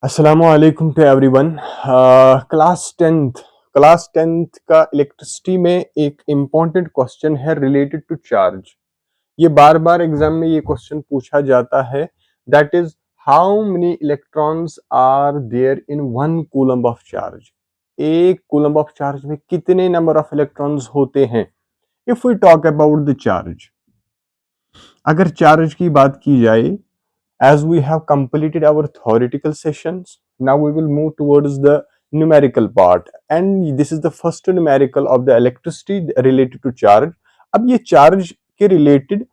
अस्सलामु अलैकुम to everyone. Class tenth का इलेक्ट्रिसिटी में एक इम्पॉर्टेंट क्वेश्चन है रिलेटेड टू चार्ज। ये बार बार एग्जाम में ये क्वेश्चन पूछा जाता है, that is how many electrons are there in one coulomb of charge. एक कूलम्ब ऑफ चार्ज में कितने नंबर ऑफ इलेक्ट्रॉन्स होते हैं। If we talk about the charge, अगर चार्ज की बात की जाए, as we have completed our theoretical sessions, now we will move towards the numerical part, and this is the first numerical of the electricity related to charge. अब ये charge के related,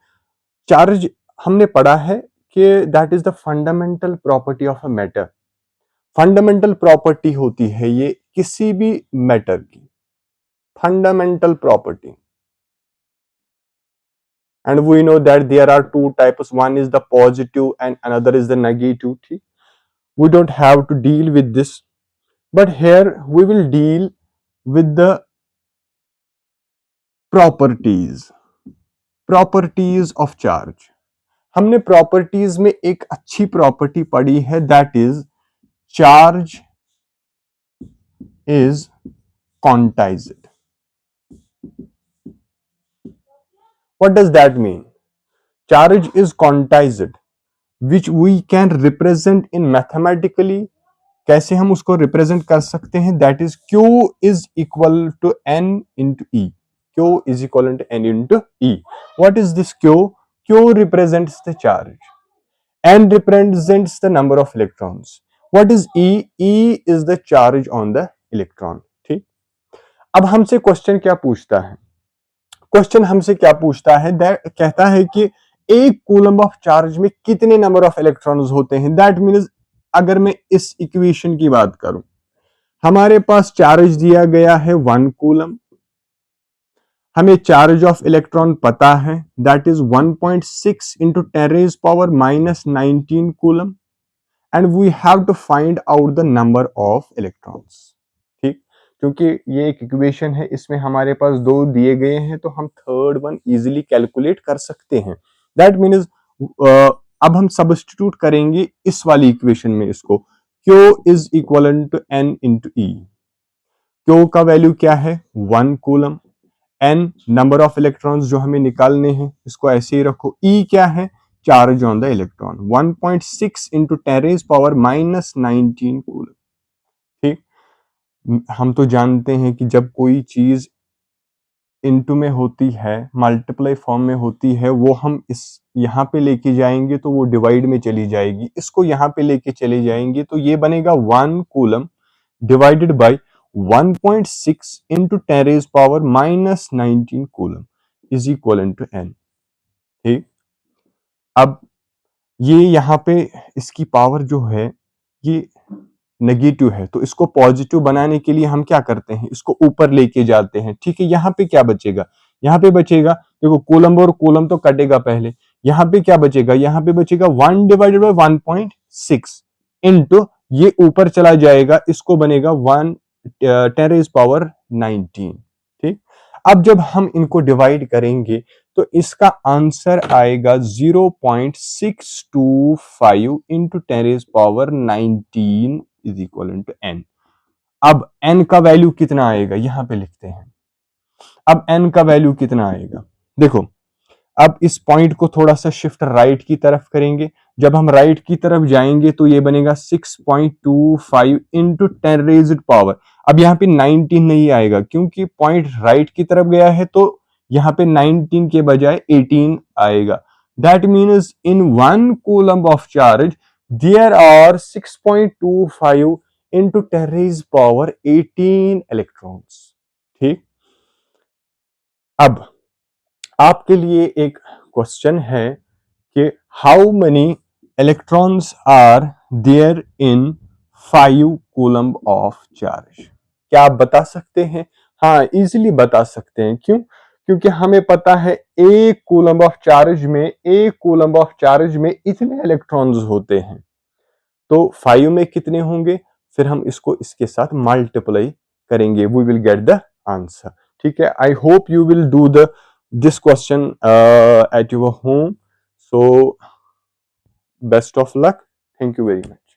charge हमने पढ़ा है कि that is the fundamental property of a matter. Fundamental property होती है ये किसी भी मैटर की fundamental property, and we know that there are two types, one is the positive and another is the negative. ठीक, we don't have to deal with this, but here we will deal with the properties of charge. हमने properties में एक अच्छी property पढ़ी है, that is charge is quantized. What does that mean? Charge is quantized which we can represent in mathematically. कैसे हम उसको represent कर सकते हैं? That is Q is equal to N into E। Q is equivalent to N into E. What is this Q? Q represents the charge. N represents the number of electrons. What is E? E is the charge on the electron. ठीक, अब हमसे question क्या पूछता है? Question हमसे क्या पूछता है? कहता है कि एक कूलम्ब ऑफ चार्ज में कितने नंबर ऑफ इलेक्ट्रॉन्स होते हैं। दैट मीन्स अगर मैं इस इक्वेशन की बात करूं, हमारे पास चार्ज दिया गया है 1 कूलम, हमें चार्ज ऑफ इलेक्ट्रॉन पता है, that is 1.6 into 10⁻⁻19 coulomb, and we have to find out the number of electrons. ठीक, क्योंकि ये एक इक्वेशन है, इसमें हमारे पास 2 दिए गए हैं, तो हम थर्ड वन इजीली कैलकुलेट कर सकते हैं। दैट मीन्स अब हम सब्स्टिट्यूट करेंगे इस वाली इक्वेशन में इसको, Q is equal to N into E। Q का वैल्यू क्या है? 1 coulomb. N number of electrons जो हमें निकालने हैं, इसको ऐसे ही रखो। E क्या है? Charge on the electron, 1.6 into 10⁻⁻19 coulomb. ठीक, हम तो जानते हैं कि जब कोई चीज इनटू में होती है, मल्टीप्लाई फॉर्म में होती है, वो हम इस यहां पे लेके जाएंगे तो वो डिवाइड में चली जाएगी, इसको यहां पे लेके चले जाएंगे तो ये बनेगा 1 coulomb divided by 1.6 into 10⁻⁻19 coulomb is equal to N। ठीक, अब ये यहाँ पे इसकी पावर जो है ये नेगेटिव है, तो इसको पॉजिटिव बनाने के लिए हम क्या करते हैं? इसको ऊपर लेके जाते हैं। ठीक है, यहाँ पे क्या बचेगा? यहाँ पे बचेगा, देखो कूलम और कूलम तो कटेगा पहले, यहाँ पे क्या बचेगा? यहाँ पे बचेगा 1 डिवाइडेड बाय 1.6 इंटू ये ऊपर चला जाएगा, इसको बनेगा 10⁻19। ठीक, अब जब हम इनको डिवाइड करेंगे तो इसका आंसर आएगा 0.625 into 10⁻19 is equal to N। अब N का वैल्यू कितना आएगा? यहां पे लिखते हैं। अब N का वैल्यू कितना आएगा? देखो, अब इस पॉइंट को थोड़ा सा शिफ्ट राइट की तरफ करेंगे। जब हम राइट की तरफ जाएंगे तो ये बनेगा 6.25 इंटू 10 रेज्ड पावर। अब यहाँ पे 19 नहीं आएगा, क्योंकि पॉइंट राइट की तरफ गया है, तो यहाँ पे 19 के बजाय 18 आएगा। That means in 1 coulomb of charge there are 6.25 into 10 raised power 18 electrons. ठीक, अब आपके लिए एक क्वेश्चन है कि how many electrons are there in 5 coulomb of charge. क्या आप बता सकते हैं? हाँ, इजीली बता सकते हैं। क्यों? क्योंकि हमें पता है एक कूलम ऑफ चार्ज में इतने इलेक्ट्रॉन्स होते हैं, तो 5 में कितने होंगे? फिर हम इसको इसके साथ मल्टीप्लाई करेंगे, we will get the answer. ठीक है, I hope you will do this question at your home. So best of luck. Thank you very much.